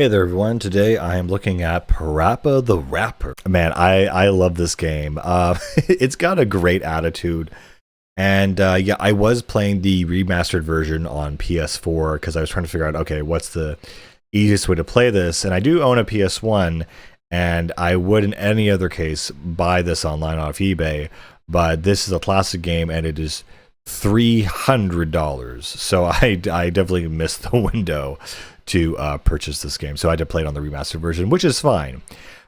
Hey there, everyone. Today I am looking at PaRappa the Rapper. Man, I love this game. It's got a great attitude. And yeah, I was playing the remastered version on PS4 because I was trying to figure out, okay, what's the easiest way to play this? And I do own a PS1, and I would, in any other case, buy this online off eBay. But this is a classic game, and it is $300. So I definitely missed the window to purchase this game. So I had to play it on the remastered version, which is fine.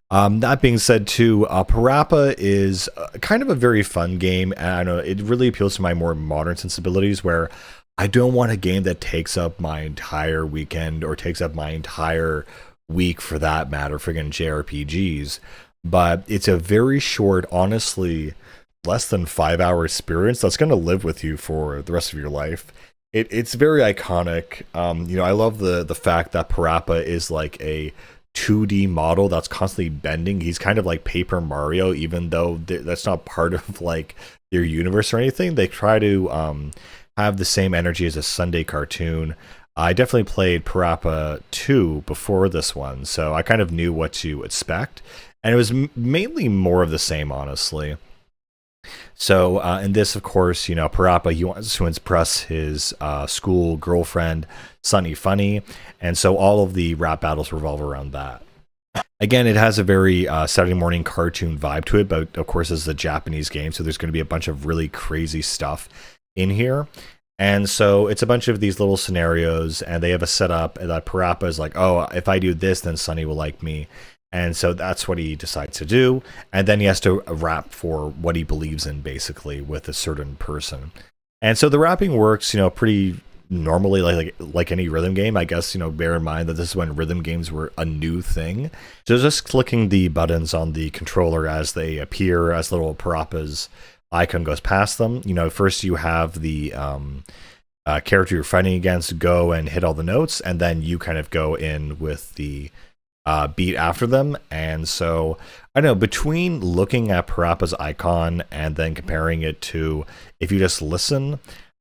That being said, too, PaRappa is kind of a very fun game, and I know it really appeals to my more modern sensibilities, where I don't want a game that takes up my entire weekend or takes up my entire week, for that matter, friggin' JRPGs. But it's a very short, honestly, less than 5 hour experience that's going to live with you for the rest of your life. It's very iconic. I love the fact that PaRappa is like a 2D model that's constantly bending. He's kind of like Paper Mario, even though that's not part of like their universe or anything. They try to have the same energy as a Sunday cartoon. I definitely played PaRappa 2 before this one, so I kind of knew what to expect, and it was mainly more of the same, honestly. So in this, of course, PaRappa, he wants to impress his school girlfriend, Sunny Funny, and so all of the rap battles revolve around that. Again, it has a very Saturday morning cartoon vibe to it, but of course, it's a Japanese game, so there's going to be a bunch of really crazy stuff in here. And so it's a bunch of these little scenarios, and they have a setup that PaRappa is like, oh, if I do this, then Sunny will like me. And so that's what he decides to do. And then he has to rap for what he believes in, basically, with a certain person. And so the rapping works, pretty normally, like any rhythm game. I guess, bear in mind that this is when rhythm games were a new thing. So just clicking the buttons on the controller as they appear, as little PaRappa's icon goes past them. First you have the character you're fighting against go and hit all the notes, and then you kind of go in with the beat after them. And so I don't know, between looking at PaRappa's icon and then comparing it to if you just listen,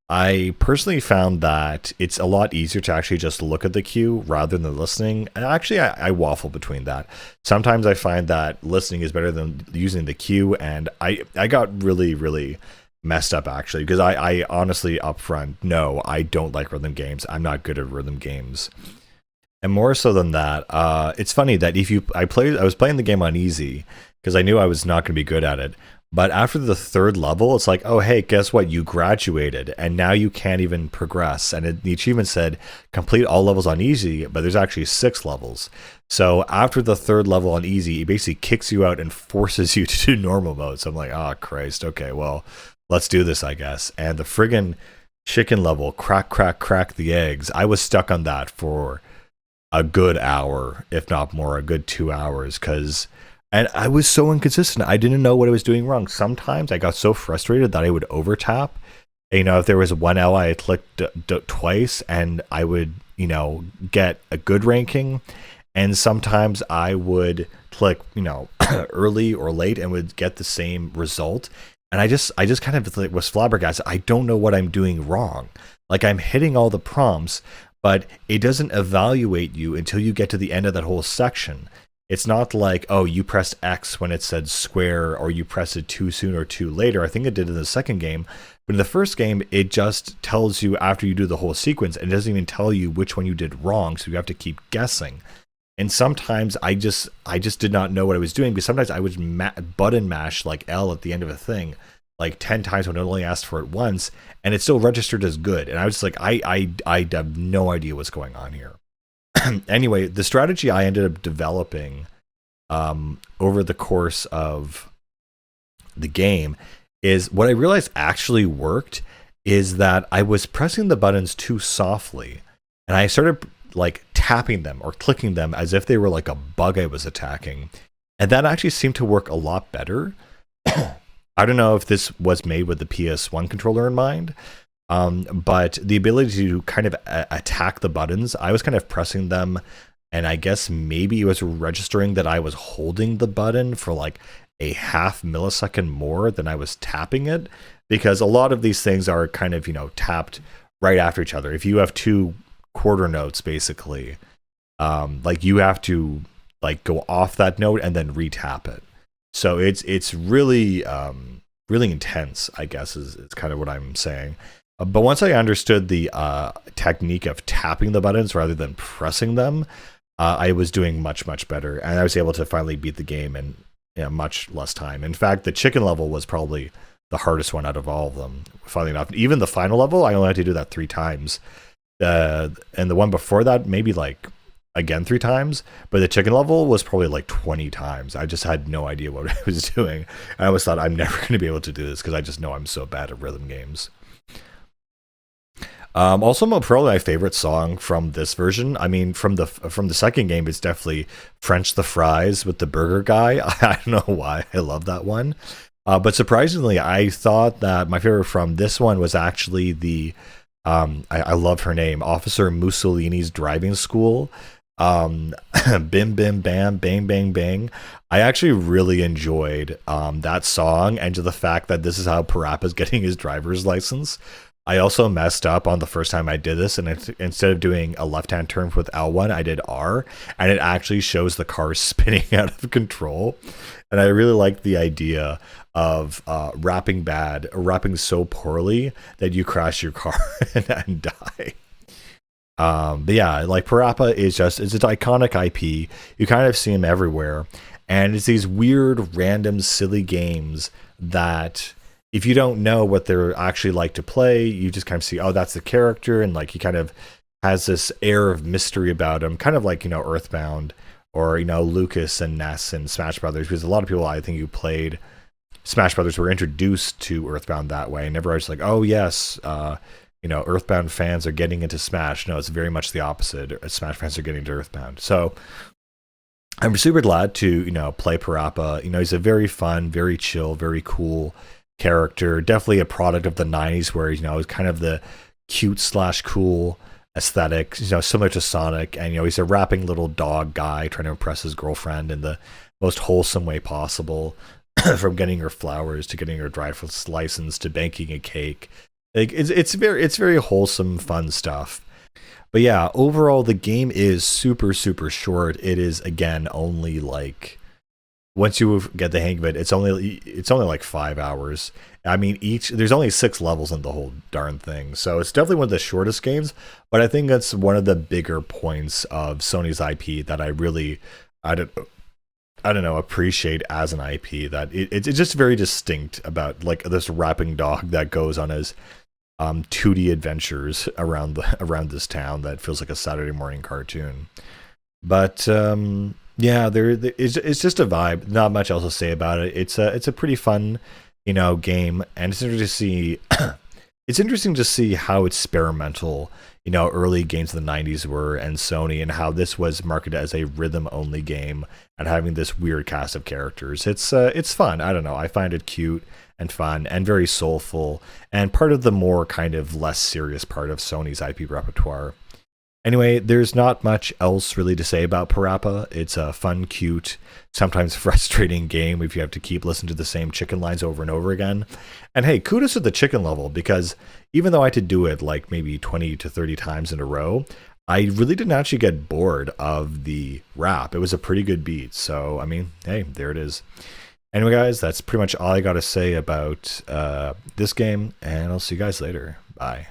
I personally found that it's a lot easier to actually just look at the cue rather than listening. And actually, I waffle between that. Sometimes I find that listening is better than using the cue, and I got really, really messed up, actually, because I honestly, upfront, no, I don't like rhythm games. I'm not good at rhythm games. And more so than that, it's funny that I was playing the game on easy because I knew I was not going to be good at it. But after the third level, it's like, oh, hey, guess what? You graduated, and now you can't even progress. And the achievement said, complete all levels on easy, but there's actually 6 levels. So after the third level on easy, it basically kicks you out and forces you to do normal mode. So I'm like, oh, Christ, okay, well, let's do this, I guess. And the friggin' chicken level, crack, crack, crack the eggs, I was stuck on that for a good hour, if not more, a good 2 hours, and I was so inconsistent. I didn't know what I was doing wrong. Sometimes I got so frustrated that I would over tap. If there was one L, I clicked twice, and I would, get a good ranking. And sometimes I would click, early or late and would get the same result. And I just kind of was flabbergasted. I don't know what I'm doing wrong. Like, I'm hitting all the prompts, but it doesn't evaluate you until you get to the end of that whole section. It's not like, oh, you pressed X when it said square, or you pressed it too soon or too later. I think it did in the second game. But in the first game, it just tells you after you do the whole sequence. It doesn't even tell you which one you did wrong, so you have to keep guessing. And sometimes I just did not know what I was doing, because sometimes I would button mash like L at the end of a thing like 10 times when it only asked for it once, and it still registered as good. And I was just like, I have no idea what's going on here. Anyway, the strategy I ended up developing over the course of the game is what I realized actually worked is that I was pressing the buttons too softly, and I started like tapping them or clicking them as if they were like a bug I was attacking. And that actually seemed to work a lot better. I don't know if this was made with the PS1 controller in mind, but the ability to kind of attack the buttons, I was kind of pressing them, and I guess maybe it was registering that I was holding the button for like a half millisecond more than I was tapping it, because a lot of these things are kind of, tapped right after each other. If you have 2 quarter notes, basically, like you have to like go off that note and then re-tap it. So it's really really intense, I guess is kind of what I'm saying. But once I understood the technique of tapping the buttons rather than pressing them, I was doing much better, and I was able to finally beat the game in much less time. In fact, the chicken level was probably the hardest one out of all of them. Funnily enough, even the final level, I only had to do that 3 times. And the one before that, maybe like again 3 times, but the chicken level was probably like 20 times. I just had no idea what I was doing. I always thought I'm never going to be able to do this because I just know I'm so bad at rhythm games. Also, probably my favorite song from this version. I mean, from the second game, it's definitely "French the Fries" with the burger guy. I don't know why I love that one, but surprisingly, I thought that my favorite from this one was actually the I love her name, Officer Mussolini's driving school. Bim bim bam bang bang bang. I actually really enjoyed that song, and to the fact that this is how PaRappa's getting his driver's license. I also messed up on the first time I did this, and instead of doing a left-hand turn with L1, I did R, and it actually shows the car spinning out of control. And I really like the idea of rapping so poorly that you crash your car and die. But yeah, like PaRappa it's an iconic IP. You kind of see him everywhere, and it's these weird, random, silly games that, if you don't know what they're actually like to play, you just kind of see, oh, that's the character, and like he kind of has this air of mystery about him, kind of like Earthbound, or Lucas and Ness and Smash Brothers, because a lot of people I think who played Smash Brothers were introduced to Earthbound that way, and everybody's like, oh yes, Earthbound fans are getting into Smash. No, it's very much the opposite. Smash fans are getting to Earthbound. So I'm super glad to play PaRappa. He's a very fun, very chill, very cool character, definitely a product of the 90s, where he's kind of the cute/cool aesthetic, similar to Sonic, and he's a rapping little dog guy trying to impress his girlfriend in the most wholesome way possible, from getting her flowers to getting her driver's license to baking a cake. Like it's very wholesome, fun stuff. But yeah, overall the game is super short. It is, again, only like, once you get the hang of it, it's only like 5 hours. I mean, there's only 6 levels in the whole darn thing, so it's definitely one of the shortest games. But I think that's one of the bigger points of Sony's IP that I really, I don't know, appreciate as an IP. That it's just very distinct about like this rapping dog that goes on his 2D adventures around this town that feels like a Saturday morning cartoon. But yeah, it's just a vibe. Not much else to say about it. It's a pretty fun, game, and it's interesting to see. It's interesting to see how experimental, early games of the 90s were, and Sony, and how this was marketed as a rhythm-only game and having this weird cast of characters. It's fun. I don't know. I find it cute and fun and very soulful, and part of the more kind of less serious part of Sony's IP repertoire. Anyway, there's not much else really to say about PaRappa. It's a fun, cute, sometimes frustrating game if you have to keep listening to the same chicken lines over and over again. And hey, kudos to the chicken level, because even though I had to do it like maybe 20 to 30 times in a row, I really didn't actually get bored of the rap. It was a pretty good beat. So, I mean, hey, there it is. Anyway, guys, that's pretty much all I got to say about this game, and I'll see you guys later. Bye.